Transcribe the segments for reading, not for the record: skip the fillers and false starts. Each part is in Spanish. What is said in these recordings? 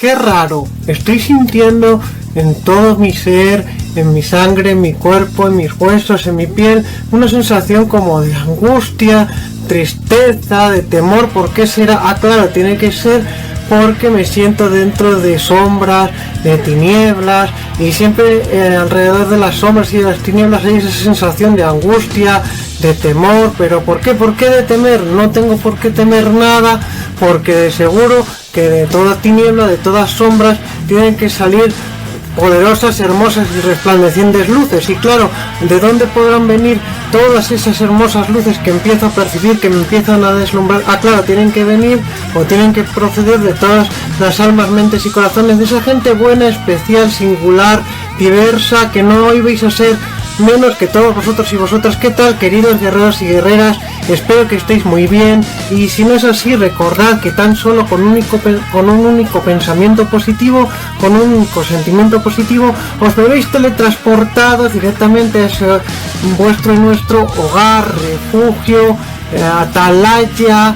qué raro, estoy sintiendo en todo mi ser, en mi sangre, en mi cuerpo, en mis huesos, en mi piel, una sensación como de angustia, tristeza, de temor. ¿Por qué será? Ah, claro, tiene que ser porque me siento dentro de sombras, de tinieblas, y siempre alrededor de las sombras y de las tinieblas hay esa sensación de angustia, de temor. ¿Pero por qué? ¿Por qué de temer? No tengo por qué temer nada, porque de seguro que de toda tiniebla, de todas sombras, tienen que salir poderosas, hermosas y resplandecientes luces. Y claro, ¿de dónde podrán venir todas esas hermosas luces que empiezo a percibir, que me empiezan a deslumbrar? Ah, claro, tienen que venir o tienen que proceder de todas las almas, mentes y corazones de esa gente buena, especial, singular, diversa, que no ibais a ser menos que todos vosotros y vosotras. ¿Qué tal, queridos guerreros y guerreras? Espero que estéis muy bien, y si no es así, recordad que tan solo con un único pensamiento positivo, con un único sentimiento positivo, os veréis teletransportados directamente a vuestro y nuestro hogar, refugio, atalaya,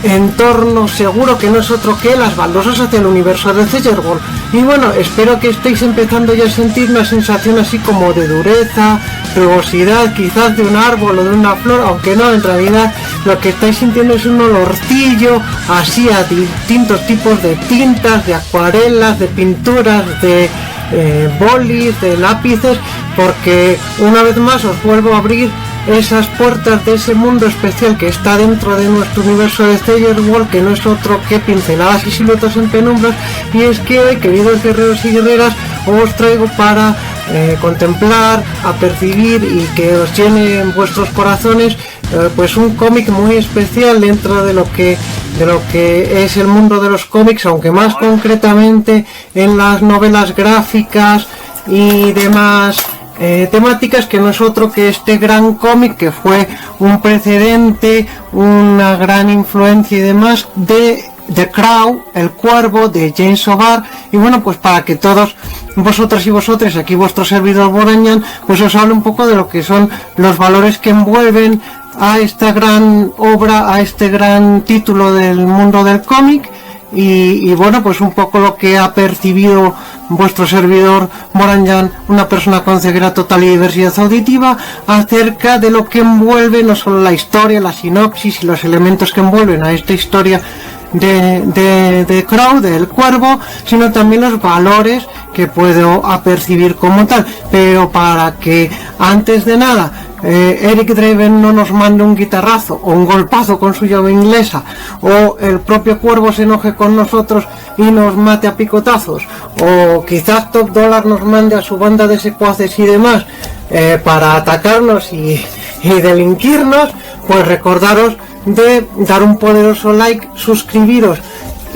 entorno seguro, que no es otro que las baldosas hacia el universo de Cellerworld. Y bueno, espero que estéis empezando ya a sentir una sensación así como de dureza, rugosidad, quizás de un árbol o de una flor, aunque no, en realidad lo que estáis sintiendo es un olorcillo así a distintos tipos de tintas, de acuarelas, de pinturas, de bolis, de lápices, porque una vez más os vuelvo a abrir esas puertas de ese mundo especial que está dentro de nuestro universo de Cellerworld, que no es otro que pinceladas y siluetas en penumbras. Y es que hoy, queridos guerreros y guerreras, os traigo para contemplar, apercibir y que os llene en vuestros corazones pues un cómic muy especial dentro de lo que es el mundo de los cómics, aunque más concretamente en las novelas gráficas y demás temáticas, que no es otro que este gran cómic que fue un precedente, una gran influencia y demás de The Crow, el Cuervo, de James O'Barr. Y bueno, pues para que todos vosotros y vosotros, aquí vuestro servidor Boranjan, pues os hable un poco de lo que son los valores que envuelven a esta gran obra, a este gran título del mundo del cómic. Y bueno, pues un poco lo que ha percibido vuestro servidor Boranjan, una persona con ceguera total y diversidad auditiva, acerca de lo que envuelve no solo la historia, la sinopsis y los elementos que envuelven a esta historia de Crow, del Cuervo, sino también los valores que puedo apercibir como tal. Pero para que antes de nada Eric Draven no nos mande un guitarrazo o un golpazo con su llave inglesa, o el propio Cuervo se enoje con nosotros y nos mate a picotazos, o quizás Top Dollar nos mande a su banda de secuaces y demás para atacarnos y delinquirnos, pues recordaros de dar un poderoso like, suscribiros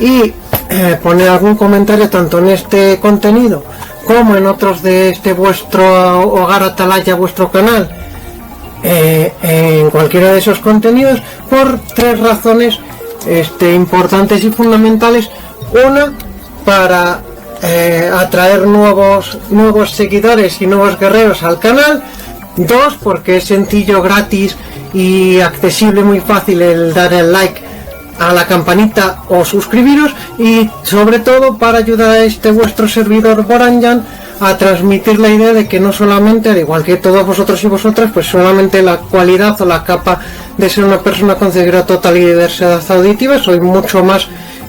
y poner algún comentario tanto en este contenido como en otros de este vuestro hogar atalaya, vuestro canal, en cualquiera de esos contenidos, por tres razones importantes y fundamentales. Una, para atraer nuevos seguidores y nuevos guerreros al canal. Dos, porque es sencillo, gratis y accesible, muy fácil el dar el like, a la campanita o suscribiros. Y sobre todo para ayudar a este vuestro servidor Boranjan a transmitir la idea de que no solamente, al igual que todos vosotros y vosotras, pues solamente la cualidad o la capa de ser una persona con ceguera total y diversidad auditiva, soy mucho más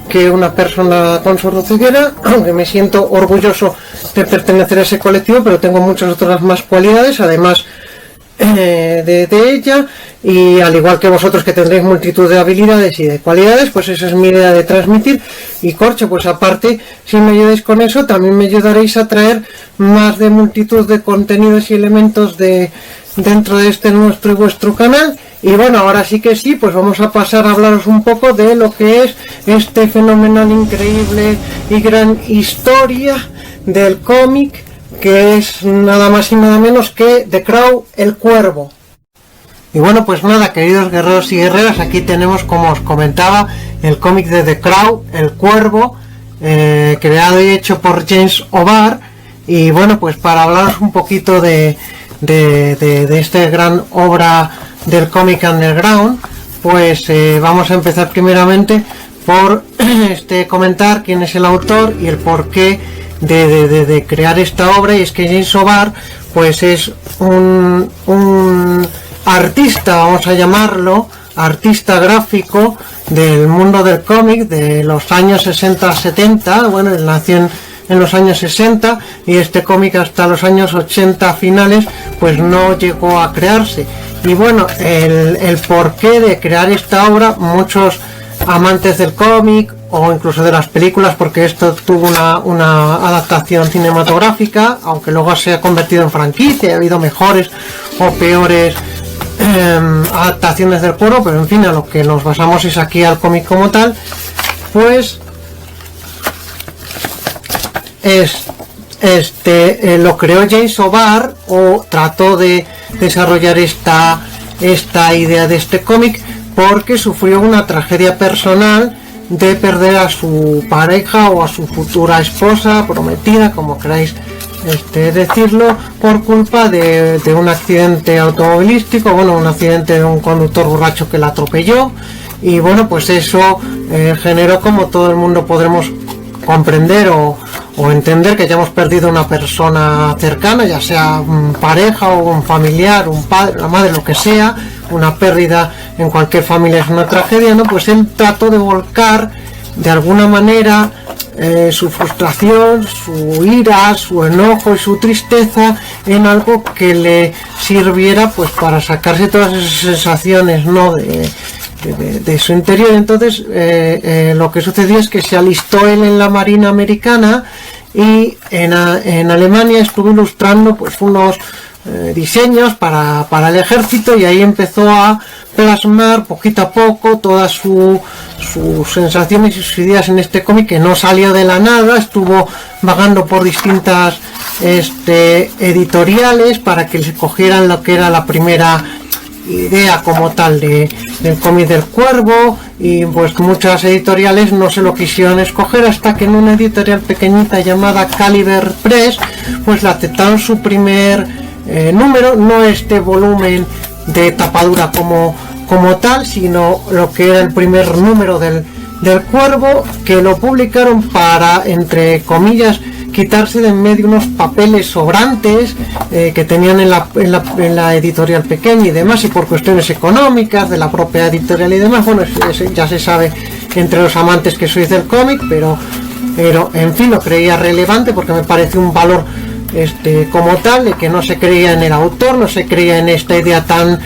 que una persona con sordoceguera, aunque me siento orgulloso de pertenecer a ese colectivo, pero tengo muchas otras más cualidades, además de ella, y al igual que vosotros, que tendréis multitud de habilidades y de cualidades, pues esa es mi idea de transmitir. Y corcho, pues aparte, si me ayudáis con eso, también me ayudaréis a traer más de multitud de contenidos y elementos dentro de este nuestro y vuestro canal. Y bueno, ahora sí que sí, pues vamos a pasar a hablaros un poco de lo que es este fenomenal, increíble y gran historia del cómic, que es nada más y nada menos que The Crow, el Cuervo. Y bueno, pues nada, queridos guerreros y guerreras, aquí tenemos, como os comentaba, el cómic de The Crow, el Cuervo, creado y hecho por James O'Barr. Y bueno, pues para hablaros un poquito de esta gran obra del cómic underground, pues vamos a empezar primeramente por comentar quién es el autor y el porqué de crear esta obra. Y es que James O'Barr pues es un artista, vamos a llamarlo, artista gráfico del mundo del cómic de los años 60-70. Bueno, él nació en los años 60 y este cómic hasta los años 80 finales pues no llegó a crearse. Y bueno, el porqué de crear esta obra, muchos amantes del cómic o incluso de las películas, porque esto tuvo una adaptación cinematográfica, aunque luego se ha convertido en franquicia, ha habido mejores o peores adaptaciones del Cuervo, pero en fin, a lo que nos basamos es aquí al cómic como tal. Pues lo creó James O'Barr, o trató de desarrollar esta idea de este cómic, porque sufrió una tragedia personal de perder a su pareja o a su futura esposa, prometida, como queráis decirlo, por culpa de un accidente automovilístico, bueno, un accidente de un conductor borracho que la atropelló. Y bueno, pues eso generó, como todo el mundo podremos comprender o entender, que hayamos perdido una persona cercana, ya sea pareja o un familiar, un padre, una madre, lo que sea. Una pérdida en cualquier familia es una tragedia, ¿no? Pues él trató de volcar de alguna manera su frustración, su ira, su enojo y su tristeza en algo que le sirviera pues para sacarse todas esas sensaciones, ¿no?, de su interior. Entonces lo que sucedió es que se alistó él en la Marina Americana y en Alemania estuvo ilustrando pues unos diseños para el ejército, y ahí empezó a plasmar poquito a poco todas sus sensaciones y sus ideas en este cómic, que no salió de la nada. Estuvo vagando por distintas editoriales para que se cogieran lo que era la primera idea como tal del cómic del Cuervo, y pues muchas editoriales no se lo quisieron escoger, hasta que en una editorial pequeñita llamada Caliber Press pues le aceptaron su primer número, no este volumen de tapadura como tal, sino lo que era el primer número del Cuervo, que lo publicaron para, entre comillas, quitarse de en medio unos papeles sobrantes que tenían en la editorial pequeña y demás, y por cuestiones económicas de la propia editorial y demás. Bueno, ya se sabe entre los amantes que sois del cómic, pero en fin, lo creía relevante porque me parece un valor como tal, de que no se creía en el autor, no se creía en esta idea tan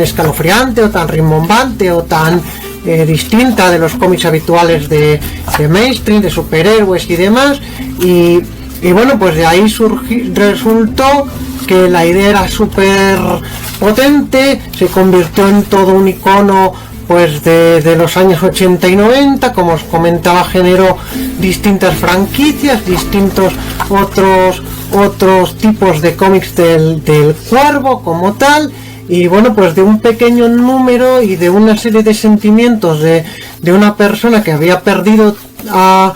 escalofriante o tan rimbombante o tan distinta de los cómics habituales de mainstream, de superhéroes y demás. Y bueno, pues de ahí resultó que la idea era súper potente, se convirtió en todo un icono pues de los años 80 y 90, como os comentaba, generó distintas franquicias, distintos otros tipos de cómics del Cuervo como tal. Y bueno, pues de un pequeño número y de una serie de sentimientos de una persona que había perdido a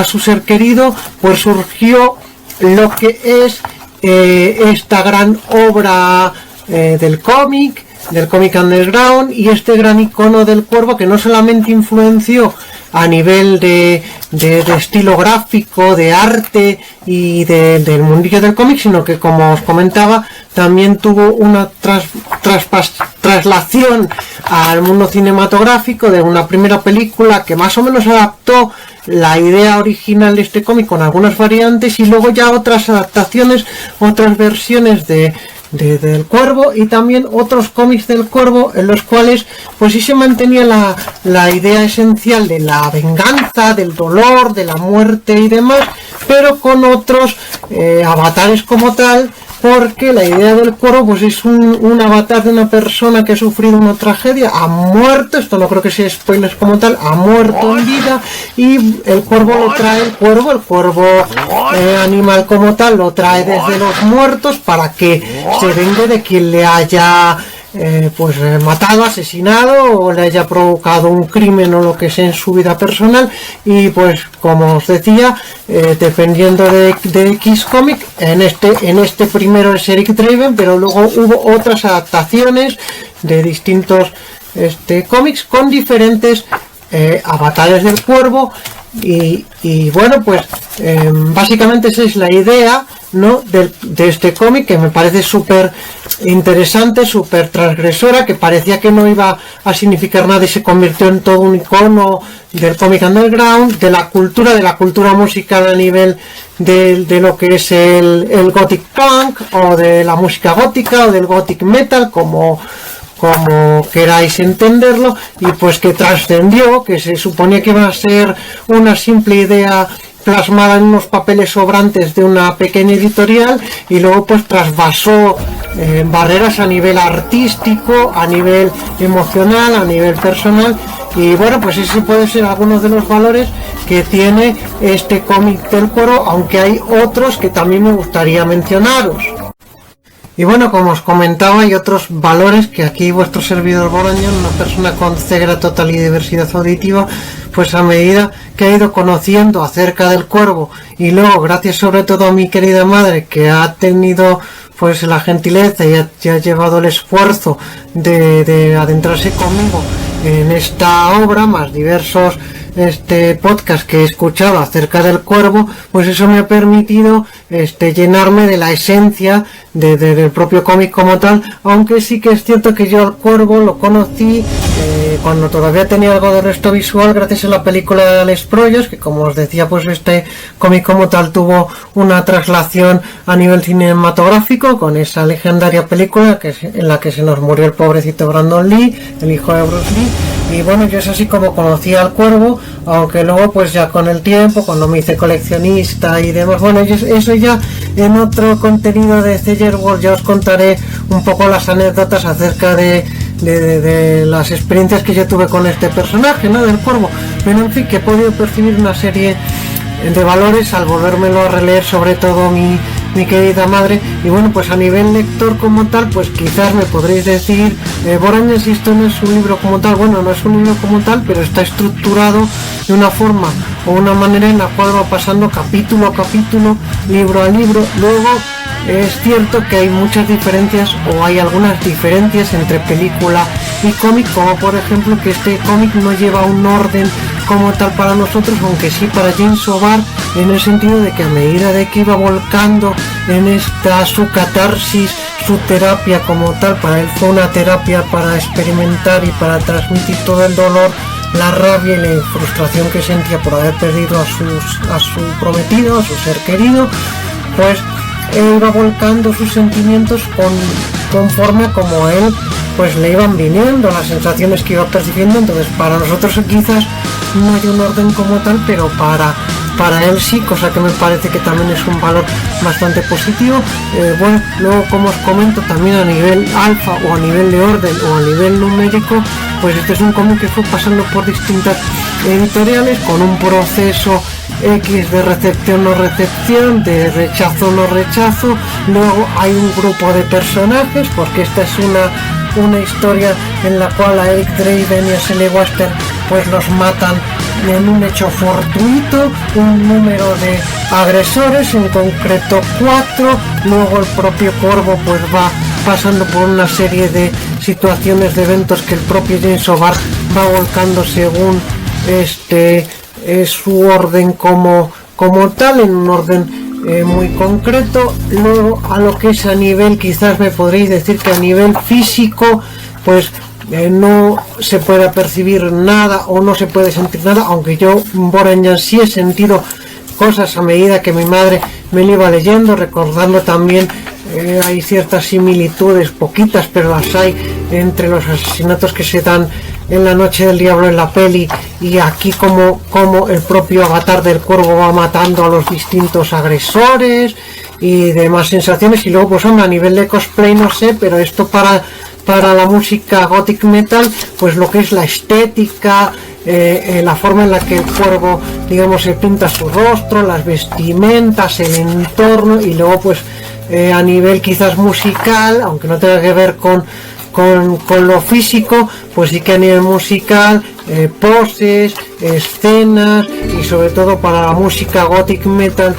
su ser querido, pues surgió lo que es esta gran obra del cómic underground, y este gran icono del Cuervo, que no solamente influenció a nivel de estilo gráfico, de arte y del mundillo del cómic, sino que, como os comentaba, también tuvo una traslación al mundo cinematográfico de una primera película que más o menos adaptó la idea original de este cómic con algunas variantes, y luego ya otras adaptaciones, otras versiones del Cuervo, y también otros cómics del Cuervo en los cuales pues sí se mantenía la idea esencial de la venganza, del dolor, de la muerte y demás, pero con otros avatares como tal, porque la idea del Cuervo pues es un avatar de una persona que ha sufrido una tragedia, ha muerto, esto no creo que sea spoilers como tal, ha muerto en vida, y el Cuervo lo trae, el Cuervo animal como tal, lo trae desde los muertos para que se vengue de quien le haya matado, asesinado, o le haya provocado un crimen o lo que sea en su vida personal. Y pues, como os decía, dependiendo de X Comic, en este primero es Eric Draven, pero luego hubo otras adaptaciones de distintos cómics con diferentes Avatares del Cuervo, y bueno, pues básicamente esa es la idea, ¿no?, de este cómic, que me parece súper interesante, súper transgresora, que parecía que no iba a significar nada y se convirtió en todo un icono del cómic underground, de la cultura musical a nivel de lo que es el gothic punk, o de la música gótica, o del gothic metal, como queráis entenderlo, y pues que trascendió, que se suponía que iba a ser una simple idea plasmada en unos papeles sobrantes de una pequeña editorial, y luego pues trasvasó barreras a nivel artístico, a nivel emocional, a nivel personal. Y bueno, pues ese puede ser algunos de los valores que tiene este cómic del Cuervo, aunque hay otros que también me gustaría mencionaros. Y bueno, como os comentaba, hay otros valores que aquí vuestro servidor Boroñón, una persona con ceguera total y diversidad auditiva, pues a medida que ha ido conociendo acerca del Cuervo, y luego gracias sobre todo a mi querida madre, que ha tenido pues la gentileza y ha llevado el esfuerzo de adentrarse conmigo en esta obra, más diversos podcast que he escuchado acerca del Cuervo, pues eso me ha permitido llenarme de la esencia del propio cómic como tal, aunque sí que es cierto que yo al Cuervo lo conocí cuando todavía tenía algo de resto visual, gracias a la película de Alex Proyas, que como os decía, pues este cómic como tal tuvo una traslación a nivel cinematográfico con esa legendaria película en la que se nos murió el pobrecito Brandon Lee, el hijo de Bruce Lee. Y bueno, yo es así como conocí al Cuervo, aunque luego pues ya con el tiempo, cuando me hice coleccionista y demás, bueno, eso ya en otro contenido de Cellar World ya os contaré un poco las anécdotas acerca de las experiencias que yo tuve con este personaje, ¿no?, del Cuervo. Pero en fin, que he podido percibir una serie de valores al volvérmelo a releer, sobre todo mi querida madre. Y bueno, pues a nivel lector como tal, pues quizás me podréis decir, Boroñón, si esto no es un libro como tal. Bueno, no es un libro como tal, pero está estructurado de una forma o una manera en la cual va pasando capítulo a capítulo, libro a libro. Luego es cierto que hay muchas diferencias, o hay algunas diferencias entre película y cómic, como por ejemplo que este cómic no lleva un orden como tal para nosotros, aunque sí para James O'Barr, en el sentido de que a medida de que iba volcando en esta su catarsis, su terapia como tal, para él fue una terapia para experimentar y para transmitir todo el dolor, la rabia y la frustración que sentía por haber perdido a su prometido, a su ser querido, pues él iba volcando sus sentimientos conforme a como él pues le iban viniendo, las sensaciones que iba percibiendo. Entonces para nosotros quizás no hay un orden como tal, pero para él sí, cosa que me parece que también es un valor bastante positivo. Bueno, luego como os comento, también a nivel alfa o a nivel de orden o a nivel numérico, pues este es un cómic que fue pasando por distintas editoriales con un proceso X de recepción o recepción, de rechazo o no rechazo. Luego hay un grupo de personajes, porque esta es una historia en la cual a Eric Draven y a Shelley Webster pues los matan en un hecho fortuito, un número de agresores, en concreto 4. Luego el propio Cuervo pues va pasando por una serie de situaciones, de eventos que el propio James O'Barr va volcando según su orden como tal, en un orden muy concreto. Luego a lo que es a nivel, quizás me podréis decir que a nivel físico pues no se puede percibir nada o no se puede sentir nada, aunque yo Boroñón sí he sentido cosas a medida que mi madre me lo iba leyendo, recordando también hay ciertas similitudes, poquitas pero las hay, entre los asesinatos que se dan en La Noche del Diablo en la peli, y aquí como el propio Avatar del Cuervo va matando a los distintos agresores y demás sensaciones. Y luego pues hombre, a nivel de cosplay no sé, pero esto para la música gothic metal, pues lo que es la estética, la forma en la que el Cuervo, digamos, se pinta su rostro, las vestimentas, el entorno, y luego pues a nivel quizás musical, aunque no tenga que ver con lo físico, pues sí que a nivel musical, poses, escenas, y sobre todo para la música gothic metal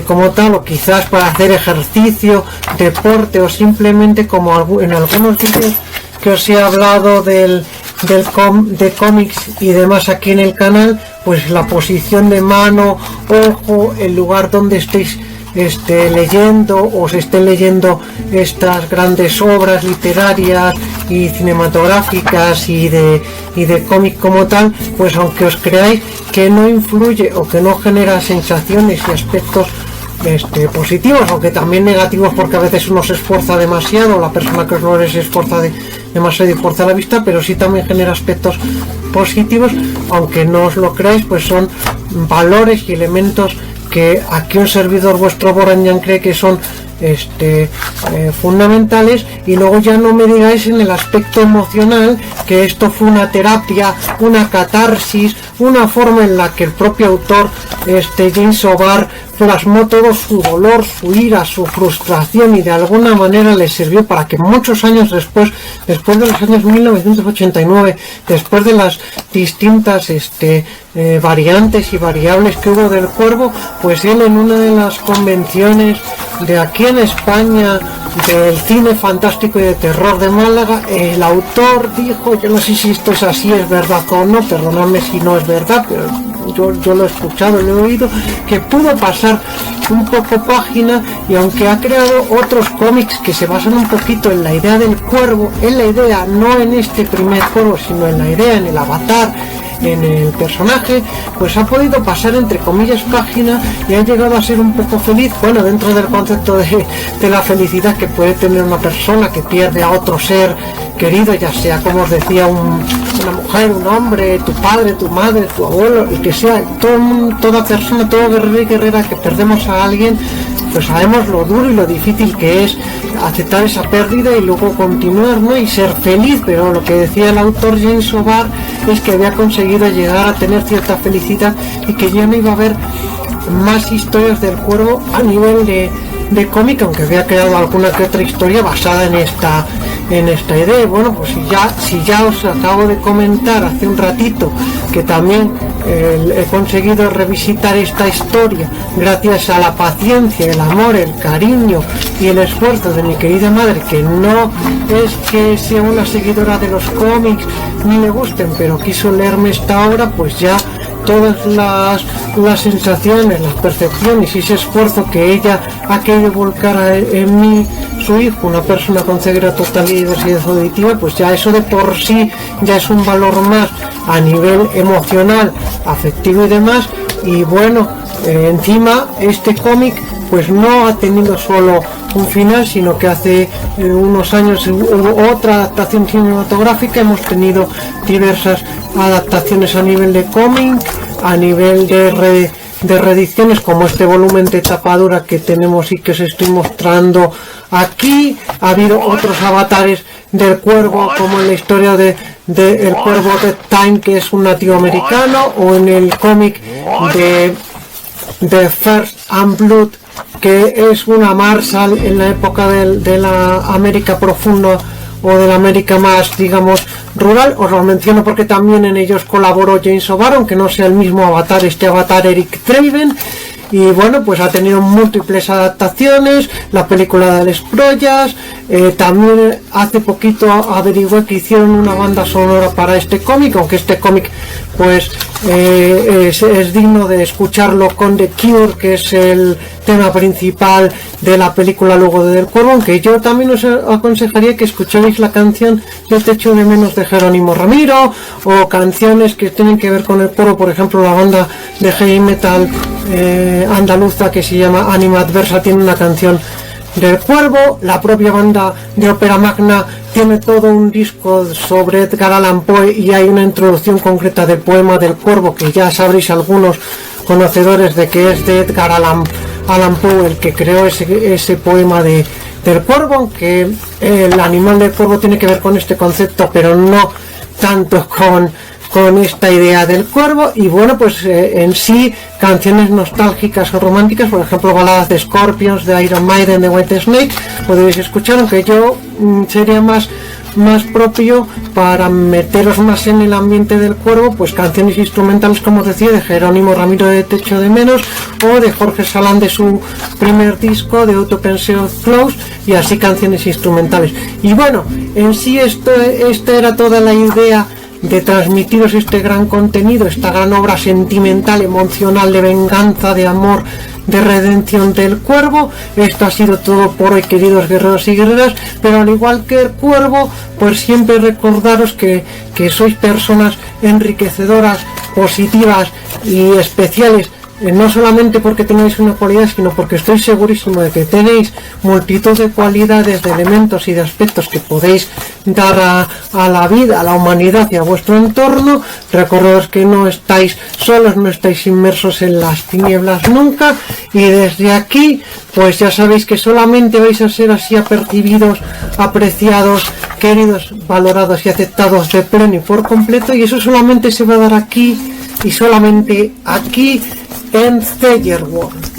como tal, o quizás para hacer ejercicio, deporte, o simplemente como en algunos vídeos que os he hablado del de cómics y demás aquí en el canal, pues la posición de mano, ojo, el lugar donde estéis leyendo o se estén leyendo estas grandes obras literarias y cinematográficas y de cómic como tal, pues aunque os creáis que no influye o que no genera sensaciones y aspectos positivos, aunque también negativos, porque a veces uno se esfuerza demasiado, la persona que os lo lee se esfuerza demasiado y fuerza la vista, pero sí también genera aspectos positivos, aunque no os lo creáis, pues son valores y elementos que aquí un servidor vuestro Boranjan cree que son fundamentales. Y luego ya no me digáis en el aspecto emocional que esto fue una terapia, una catarsis, una forma en la que el propio autor James O'Barr plasmó todo su dolor, su ira, su frustración, y de alguna manera le sirvió para que muchos años después de los años 1989, después de las distintas variantes y variables que hubo del Cuervo, pues él en una de las convenciones de aquí en España del cine fantástico y de terror de Málaga, el autor dijo, yo no sé si esto es así, es verdad o no, perdonadme si no es verdad, pero yo lo he escuchado, lo he oído, que pudo pasar un poco página, y aunque ha creado otros cómics que se basan un poquito en la idea del Cuervo, en la idea, no en este primer Cuervo, sino en la idea, en el avatar, en el personaje, pues ha podido pasar entre comillas página y ha llegado a ser un poco feliz, bueno, dentro del concepto de la felicidad que puede tener una persona que pierde a otro ser querido, ya sea, como os decía, una mujer, un hombre, tu padre, tu madre, tu abuelo, el que sea, toda persona, todo guerrero y guerrera que perdemos a alguien, pues sabemos lo duro y lo difícil que es aceptar esa pérdida y luego continuar, ¿no? Y ser feliz. Pero lo que decía el autor James O'Barr es que había conseguido llegar a tener cierta felicidad y que ya no iba a haber más historias del Cuervo a nivel de cómic, aunque había creado alguna que otra historia basada en esta idea. Bueno, pues si ya os acabo de comentar hace un ratito que también he conseguido revisitar esta historia gracias a la paciencia, el amor, el cariño y el esfuerzo de mi querida madre, que no es que sea una seguidora de los cómics ni le gusten, pero quiso leerme esta obra, pues ya todas las sensaciones, las percepciones y ese esfuerzo que ella ha querido volcar en mí, su hijo, una persona con ceguera total y diversidad auditiva, pues ya eso de por sí ya es un valor más a nivel emocional, afectivo y demás. Y bueno, encima este cómic pues no ha tenido solo un final, sino que hace unos años hubo otra adaptación cinematográfica. Hemos tenido diversas adaptaciones a nivel de cómic, a nivel de reediciones, como este volumen de tapadura que tenemos y que os estoy mostrando aquí. Ha habido otros avatares del Cuervo, como en la historia de el Cuervo de Time, que es un nativo americano, o en el cómic de First and Blood, que es una Marshall en la época de la América profunda o de la América más, digamos, rural. Os lo menciono porque también en ellos colaboró James O'Barr, aunque no sea el mismo avatar, este avatar Eric Draven. Y bueno, pues ha tenido múltiples adaptaciones, la película de Les Proyas, también hace poquito averigué que hicieron una banda sonora para este cómic, aunque este cómic pues es digno de escucharlo con The Cure, que es el tema principal de la película Luego del Cuervo, aunque yo también os aconsejaría que escuchéis la canción Yo te echo de menos de Jerónimo Ramiro, o canciones que tienen que ver con el Cuervo, por ejemplo la banda de heavy metal andaluza que se llama Anima Adversa tiene una canción del Cuervo. La propia banda de ópera magna tiene todo un disco sobre Edgar Allan Poe y hay una introducción concreta del poema del Cuervo, que ya sabréis algunos conocedores de que es de Edgar Allan Poe el que creó ese poema del Cuervo, aunque el animal del Cuervo tiene que ver con este concepto, pero no tanto con esta idea del Cuervo. Y bueno, pues en sí, canciones nostálgicas o románticas, por ejemplo baladas de Scorpions, de Iron Maiden, de Whitesnake, podéis escuchar, aunque yo sería más propio para meteros más en el ambiente del Cuervo, pues canciones instrumentales, como decía, de Jerónimo Ramiro de Te echo de menos, o de Jorge Salán de su primer disco de Autopenseo Flows, y así canciones instrumentales. Y bueno, en sí esta era toda la idea de transmitiros este gran contenido, esta gran obra sentimental, emocional, de venganza, de amor, de redención del cuervo. Esto ha sido todo por hoy, queridos guerreros y guerreras, pero al igual que el cuervo, pues siempre recordaros que sois personas enriquecedoras, positivas y especiales, no solamente porque tengáis una cualidad, sino porque estoy segurísimo de que tenéis multitud de cualidades, de elementos y de aspectos que podéis dar a la vida, a la humanidad y a vuestro entorno. Recordaos que no estáis solos, no estáis inmersos en las tinieblas nunca, y desde aquí pues ya sabéis que solamente vais a ser así apercibidos, apreciados, queridos, valorados y aceptados de pleno y por completo, y eso solamente se va a dar aquí y solamente aquí en Theyer World.